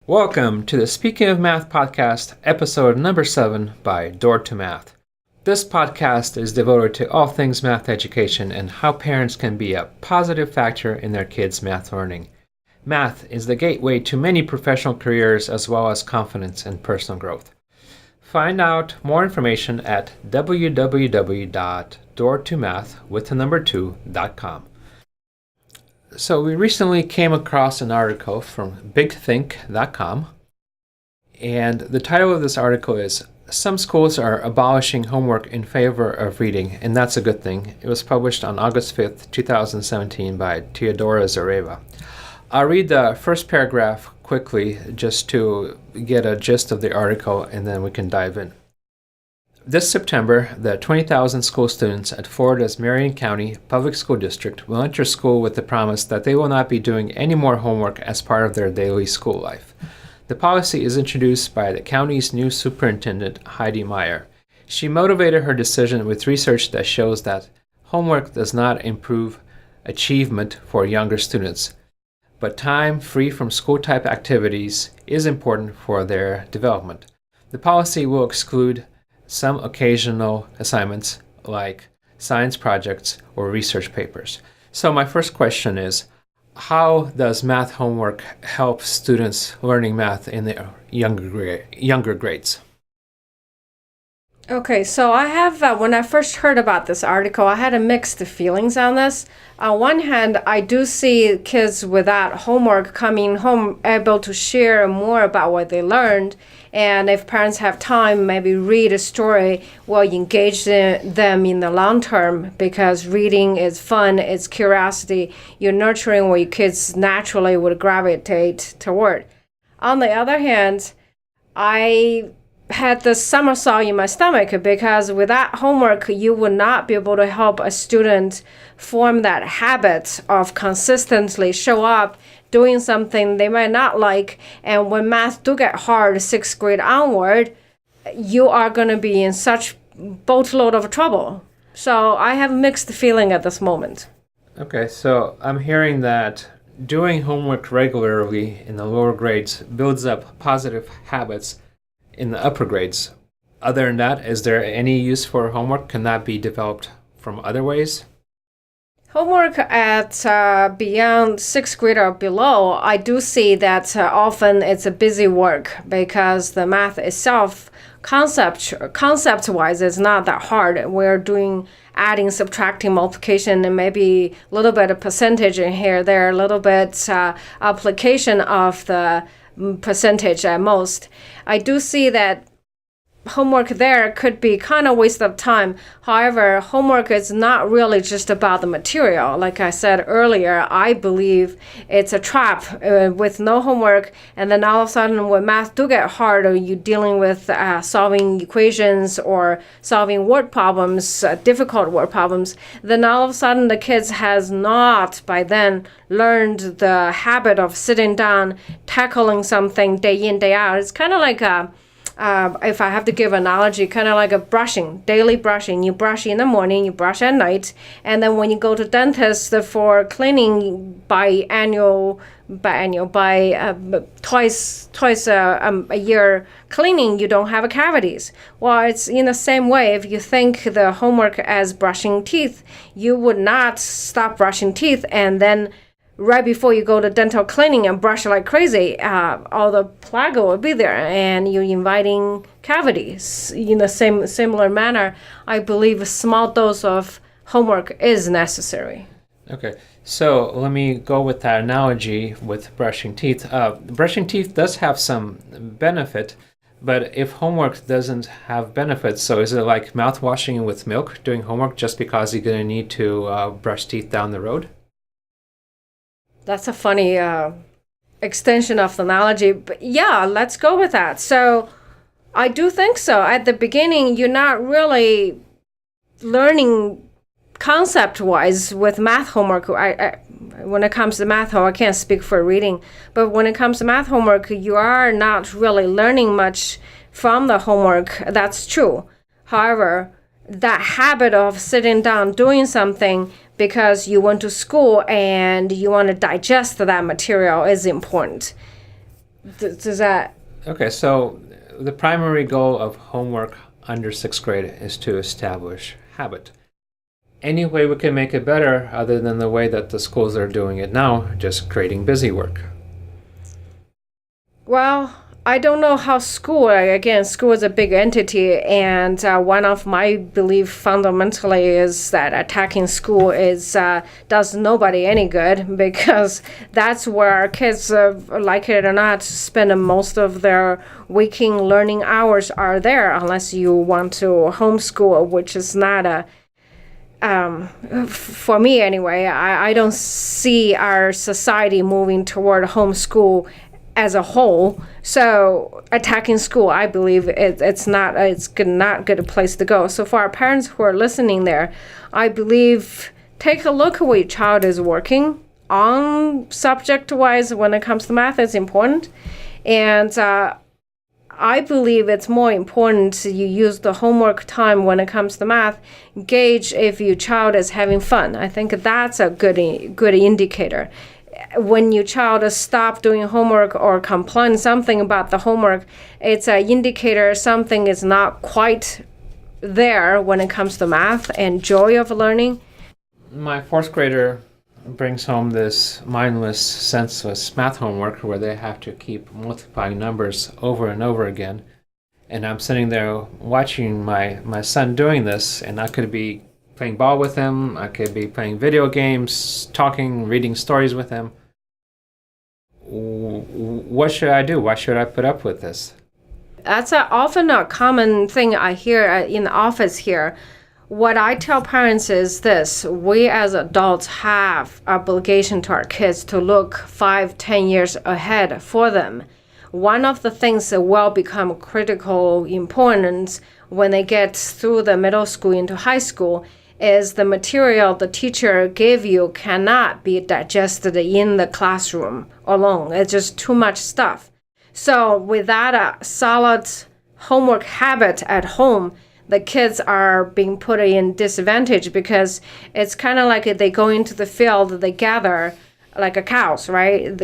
Welcome to the Speaking of Math podcast, episode number 7 by Door to Math. This podcast is devoted to all things math education and how parents can be a positive factor in their kids' math learning. Math is the gateway to many professional careers as well as confidence and personal growth. Find out more information at www.doortomath.com. So we recently came across an article from bigthink.com, and the title of this article is Some Schools Are Abolishing Homework in Favor of Reading, and that's a good thing. It was published on August 5th, 2017 by Teodora Zareva. I'll read the first paragraph quickly just to get a gist of the article, and then we can dive in. This September, the 20,000 school students at Florida's Marion County Public School District will enter school with the promise that they will not be doing any more homework as part of their daily school life. The policy is introduced by the county's new superintendent, Heidi Meyer. She motivated her decision with research that shows that homework does not improve achievement for younger students, but time free from school-type activities is important for their development. The policy will exclude some occasional assignments like science projects or research papers. So my first question is, how does math homework help students learning math in the younger grades? Okay, so I have, when I first heard about this article, I had a mixed feelings on this. On one hand, I do see kids without homework coming home able to share more about what they learned. And if parents have time, maybe read a story will engage them in the long term, because reading is fun, it's curiosity. You're nurturing what your kids naturally would gravitate toward. On the other hand, I had the somersault in my stomach, because without homework, you would not be able to help a student form that habit of consistently show up doing something they might not like. And when math do get hard, 6th grade onward, you are going to be in such boatload of trouble. So I have mixed feeling at this moment. Okay, so I'm hearing that doing homework regularly in the lower grades builds up positive habits in the upper grades. Other than that, is there any use for homework? Can that be developed from other ways? Homework at beyond 6th grade or below, I do see that often it's a busy work, because the math itself, concept-wise, is not that hard. We're doing adding, subtracting, multiplication, and maybe a little bit of percentage in here, there, a little bit application of the percentage at most. I do see that homework there could be kind of waste of time. However, homework is not really just about the material. Like I said earlier, I believe it's a trap with no homework, and then all of a sudden when math do get hard, or you're dealing with solving equations or solving word problems, difficult word problems, then all of a sudden the kids has not by then learned the habit of sitting down, tackling something day in, day out. It's kind of like if I have to give an analogy, kind of like a brushing, daily brushing. You brush in the morning, you brush at night, and then when you go to dentist for cleaning twice a year cleaning, you don't have cavities. Well, it's in the same way. If you think the homework as brushing teeth, you would not stop brushing teeth and then right before you go to dental cleaning and brush like crazy, all the plaque will be there, and you're inviting cavities. In the similar manner, I believe a small dose of homework is necessary. Okay, so let me go with that analogy with brushing teeth. Brushing teeth does have some benefit, but if homework doesn't have benefits, so is it like mouthwashing with milk, doing homework just because you're going to need to brush teeth down the road? That's a funny extension of the analogy, but yeah, let's go with that. So I do think so. At the beginning, you're not really learning concept-wise with math homework. When it comes to math homework, I can't speak for reading, but when it comes to math homework, you are not really learning much from the homework. That's true. However, that habit of sitting down doing something because you went to school and you want to digest that material is important. Does that? Okay, so the primary goal of homework under sixth grade is to establish habit. Any way we can make it better other than the way that the schools are doing it now, just creating busy work? Well, I don't know how school, again, school is a big entity, and one of my belief fundamentally is that attacking school does nobody any good, because that's where our kids, like it or not, spend most of their waking learning hours are there, unless you want to homeschool, which is not a for me anyway. I don't see our society moving toward homeschool as a whole. So attacking school, I believe it's not good a place to go. So for our parents who are listening there, I believe take a look at what your child is working on subject-wise when it comes to math. It's important. And I believe it's more important you use the homework time when it comes to math, gauge if your child is having fun. I think that's a good indicator. When your child stop doing homework or complain something about the homework, it's an indicator something is not quite there when it comes to math and joy of learning. My fourth grader brings home this mindless, senseless math homework where they have to keep multiplying numbers over and over again. And I'm sitting there watching my son doing this, and I could be playing ball with him, I could be playing video games, talking, reading stories with him. What should I do? Why should I put up with this? That's often a common thing I hear in the office here. What I tell parents is this: we as adults have obligation to our kids to look 5-10 years ahead for them. One of the things that will become critical importance when they get through the middle school into high school is the material the teacher gave you cannot be digested in the classroom alone. It's just too much stuff. So without a solid homework habit at home, the kids are being put in disadvantage, because it's kind of like they go into the field, they gather like a cows, right?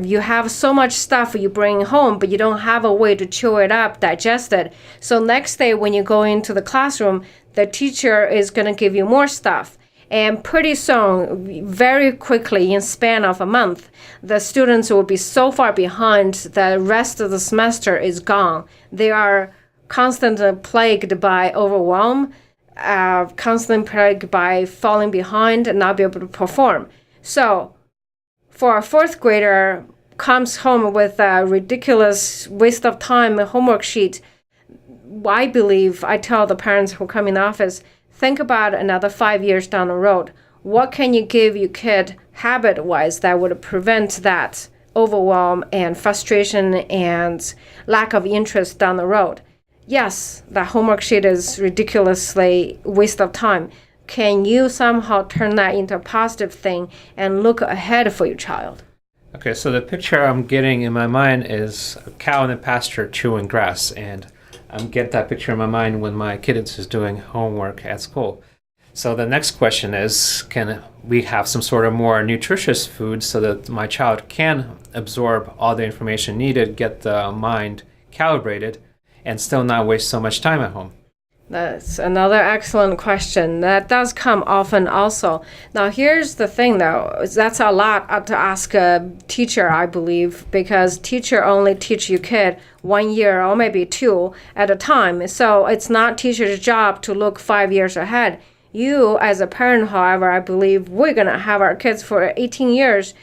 You have so much stuff you bring home, but you don't have a way to chew it up, digest it. So next day when you go into the classroom, the teacher is going to give you more stuff. And pretty soon, very quickly, in span of a month, the students will be so far behind the rest of the semester is gone. They are constantly plagued by overwhelm, constantly plagued by falling behind and not be able to perform. So for a fourth grader comes home with a ridiculous waste of time homework sheet, I believe I tell the parents who come in the office, think about another 5 years down the road. What can you give your kid habit-wise that would prevent that overwhelm and frustration and lack of interest down the road? Yes, the homework sheet is ridiculously waste of time. Can you somehow turn that into a positive thing and look ahead for your child? Okay, so the picture I'm getting in my mind is a cow in the pasture chewing grass, and I'm getting that picture in my mind when my kid is doing homework at school. So the next question is, can we have some sort of more nutritious food so that my child can absorb all the information needed, get the mind calibrated, and still not waste so much time at home? That's another excellent question. That does come often also. Now, here's the thing, though. That's a lot to ask a teacher, I believe, because teacher only teach your kid 1 year or maybe 2 at a time. So it's not teacher's job to look 5 years ahead. You, as a parent, however, I believe we're going to have our kids for 18 years,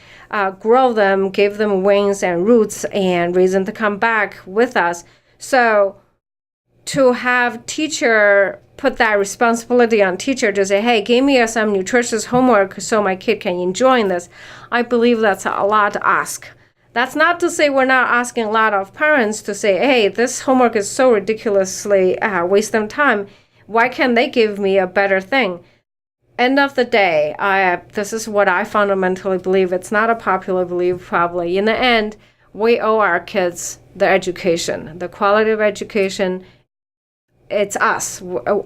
grow them, give them wings and roots and reason to come back with us. So to have teacher put that responsibility on teacher to say, hey, give me some nutritious homework so my kid can enjoy this, I believe that's a lot to ask. That's not to say we're not asking a lot of parents to say, hey, this homework is so ridiculously waste of time. Why can't they give me a better thing? End of the day, this is what I fundamentally believe. It's not a popular belief, probably. In the end, we owe our kids the education, the quality of education. It's us,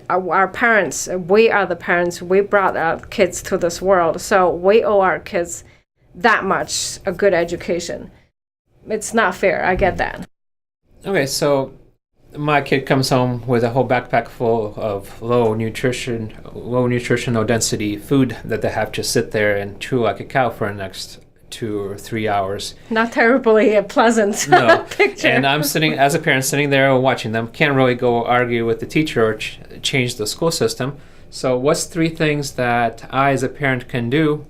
our parents. We are the parents. We brought our kids to this world. So we owe our kids that much a good education. it's not fair. I get that. Okay, so my kid comes home with a whole backpack full of low nutritional density food that they have to sit there and chew like a cow for the next 2 or 3 hours. Not terribly a pleasant No. picture. And I'm sitting, as a parent, sitting there watching them. Can't really go argue with the teacher or change the school system. So what's 3 things that I, as a parent, can do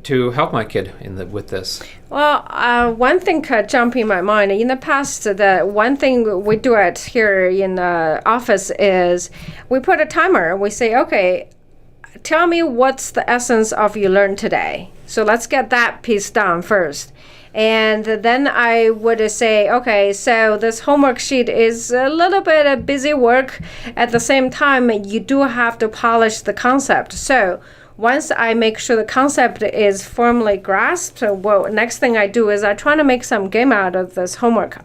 to help my kid with this? Well, one thing could jump in my mind. In the past, the one thing we do it here in the office is we put a timer. We say, okay, tell me what's the essence of you learned today. So let's get that piece done first. And then I would say, okay, so this homework sheet is a little bit of busy work. At the same time, you do have to polish the concept. So once I make sure the concept is firmly grasped, well, next thing I do is I try to make some game out of this homework.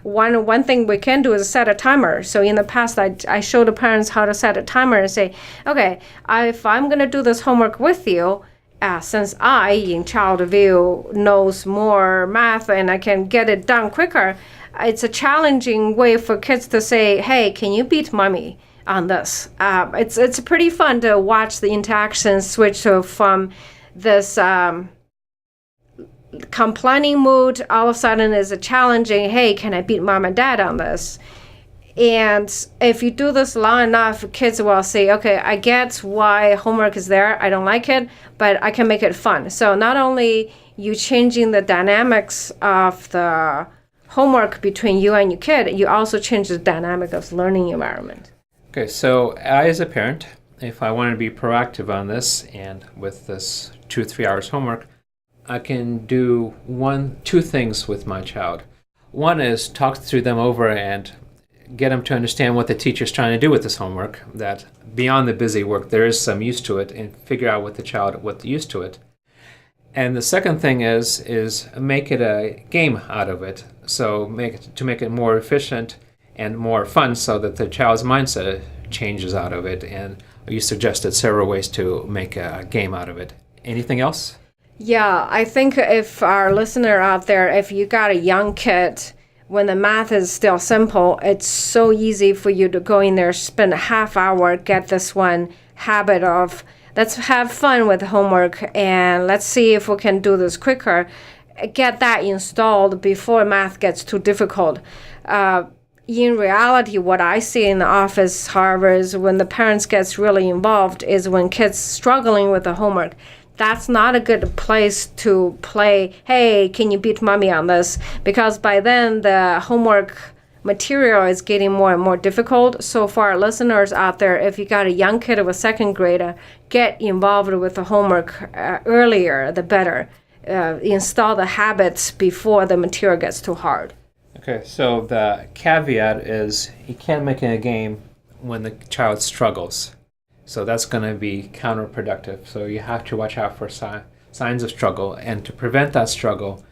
One thing we can do is set a timer. So in the past, I show the parents how to set a timer and say, okay, if I'm going to do this homework with you, since I, in child view, knows more math and I can get it done quicker, it's a challenging way for kids to say, hey, can you beat mommy on this? It's pretty fun to watch the interaction switch from this complaining mood all of a sudden is a challenging, hey, can I beat mom and dad on this? And if you do this long enough, kids will say, okay, I get why homework is there. I don't like it, but I can make it fun. So not only you changing the dynamics of the homework between you and your kid, you also change the dynamic of learning environment. Okay, so I, as a parent, if I want to be proactive on this and with this 2-3 hours homework, I can do 2 things with my child. One is talk through them over and get them to understand what the teacher's trying to do with this homework, that beyond the busy work, there is some use to it, and figure out with the child what the use to it. And the second thing is make it a game out of it. So make it more efficient and more fun so that the child's mindset changes out of it. And you suggested several ways to make a game out of it. Anything else? Yeah, I think if our listener out there, if you got a young kid, when the math is still simple, it's so easy for you to go in there, spend a half hour, get this one habit of, let's have fun with homework and let's see if we can do this quicker. Get that installed before math gets too difficult. In reality, what I see in the office, however, is when the parents gets really involved is when kids struggling with the homework. That's not a good place to play, hey, can you beat mommy on this? Because by then the homework material is getting more and more difficult. So for our listeners out there, if you got a young kid of a 2nd grader, get involved with the homework earlier, the better. Install the habits before the material gets too hard. Okay, so the caveat is you can't make it a game when the child struggles. So that's going to be counterproductive. So you have to watch out for signs of struggle. And to prevent that struggle,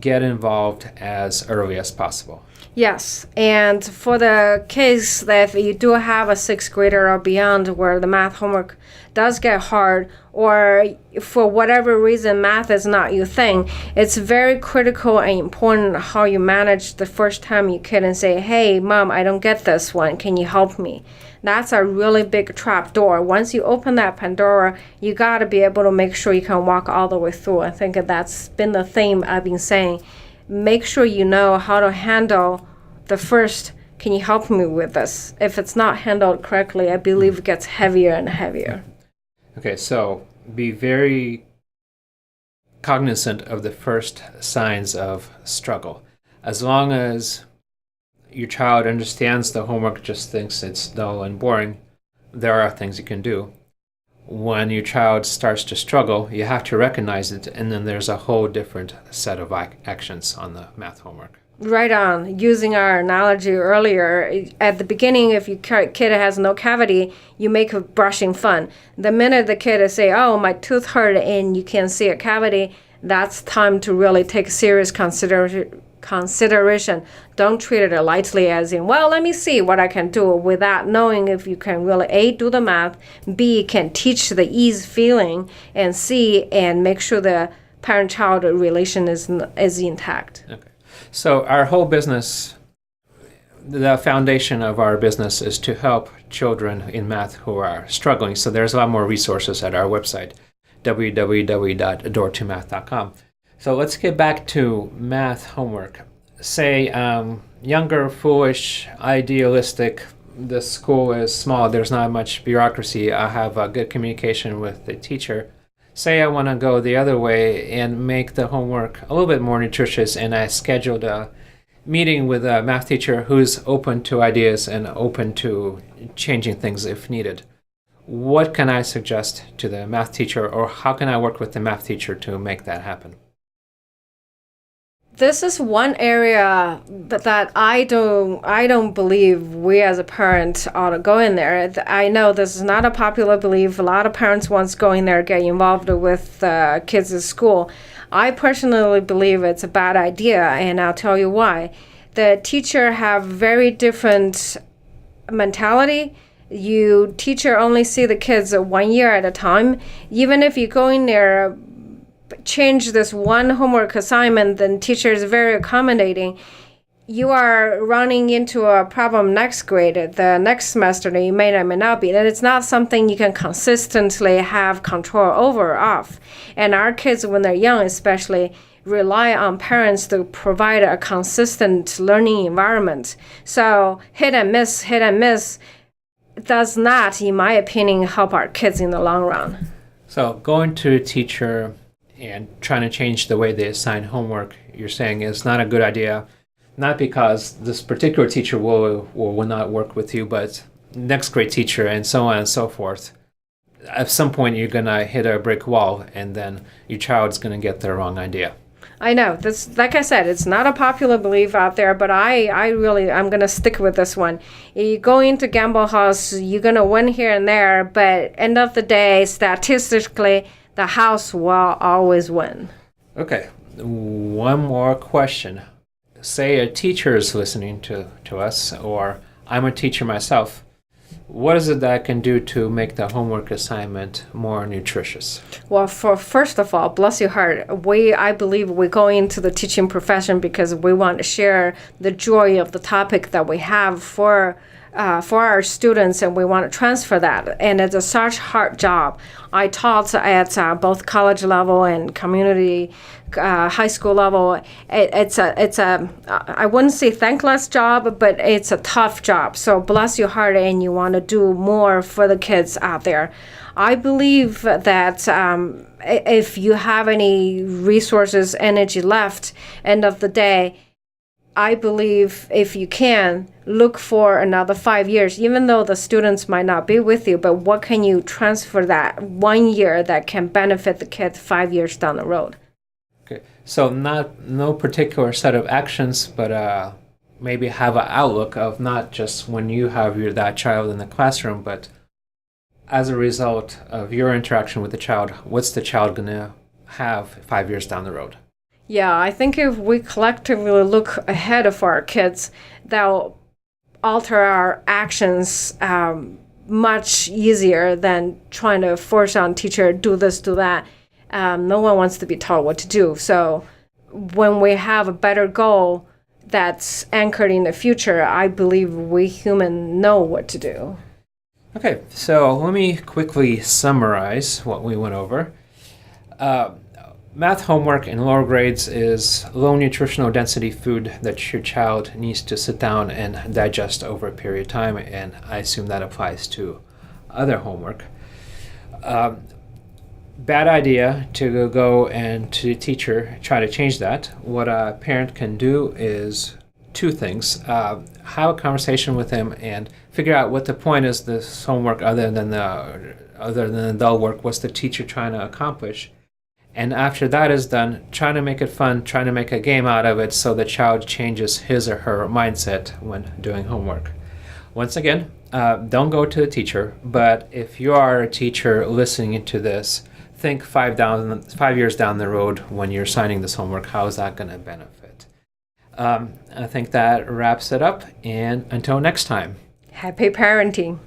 get involved as early as possible. Yes, and for the case that you do have a 6th grader or beyond where the math homework does get hard, or for whatever reason math is not your thing, it's very critical and important how you manage the first time you kid and say, hey, mom, I don't get this one. Can you help me? That's a really big trap door. Once you open that Pandora, you got to be able to make sure you can walk all the way through. I think that's been the theme I've been saying. Make sure you know how to handle the first, can you help me with this? If it's not handled correctly, I believe it gets heavier and heavier. Okay, so be very cognizant of the first signs of struggle. As long as your child understands the homework, just thinks it's dull and boring, there are things you can do. When your child starts to struggle, you have to recognize it, and then there's a whole different set of actions on the math homework. Right on. Using our analogy earlier, at the beginning, if your kid has no cavity, you make brushing fun. The minute the kid is say, oh, my tooth hurt and you can see a cavity, that's time to really take serious consideration. Don't treat it lightly as in, well, let me see what I can do, without knowing if you can really A, do the math, B, can teach the ease feeling, and C, and make sure the parent-child relation is intact. Okay. So our whole business, the foundation of our business is to help children in math who are struggling. So there's a lot more resources at our website, www.door2math.com. So let's get back to math homework. Say younger, foolish, idealistic, the school is small, there's not much bureaucracy, I have a good communication with the teacher. Say I want to go the other way and make the homework a little bit more nutritious, and I scheduled a meeting with a math teacher who's open to ideas and open to changing things if needed. What can I suggest to the math teacher, or how can I work with the math teacher to make that happen? This is one area that I don't believe we as a parent ought to go in there. I know this is not a popular belief. A lot of parents once go in there get involved with kids at school. I personally believe it's a bad idea, and I'll tell you why. The teacher have very different mentality. You teacher only see the kids 1 year at a time. Even if you go in there, change this one homework assignment, then teacher is very accommodating. You are running into a problem next grade, the next semester, that you may or may not be. And it's not something you can consistently have control over off. And our kids, when they're young especially, rely on parents to provide a consistent learning environment. So hit and miss does not, in my opinion, help our kids in the long run. So going to a teacher and trying to change the way they assign homework, you're saying is not a good idea, not because this particular teacher will not work with you, but next grade teacher and so on and so forth. At some point, you're going to hit a brick wall, and then your child's going to get the wrong idea. I know this, like I said, it's not a popular belief out there, but I'm going to stick with this one. You go into gamble house, you're going to win here and there, but end of the day, statistically, the house will always win. Okay, one more question. Say a teacher is listening to us, or I'm a teacher myself. What is it that I can do to make the homework assignment more nutritious? Well, first of all, bless your heart, I believe we go into the teaching profession because we want to share the joy of the topic that we have for our students, and we want to transfer that. And it's such hard job. I taught at both college level and community high school level. It's a I wouldn't say thankless job, but it's a tough job. So bless your heart, and you want to do more for the kids out there. I believe that if you have any resources, energy left, end of the day, I believe if you can, look for another 5 years, even though the students might not be with you, but what can you transfer that 1 year that can benefit the kid 5 years down the road? Okay, so no particular set of actions, but maybe have an outlook of not just when you have that child in the classroom, but as a result of your interaction with the child, what's the child going to have 5 years down the road? Yeah, I think if we collectively look ahead of our kids, that'll alter our actions much easier than trying to force on teacher, do this, do that. No one wants to be told what to do. So when we have a better goal that's anchored in the future, I believe we humans know what to do. Okay, so let me quickly summarize what we went over. Math homework in lower grades is low nutritional density food that your child needs to sit down and digest over a period of time, and I assume that applies to other homework. Bad idea to go and to the teacher try to change that. What a parent can do is two things. Have a conversation with him and figure out what the point is this homework other than the dull work. What's the teacher trying to accomplish? And after that is done, try to make it fun, try to make a game out of it so the child changes his or her mindset when doing homework. Once again, don't go to the teacher, but if you are a teacher listening to this, think 5 years down the road when you're assigning this homework, how is that going to benefit? I think that wraps it up, and until next time. Happy parenting.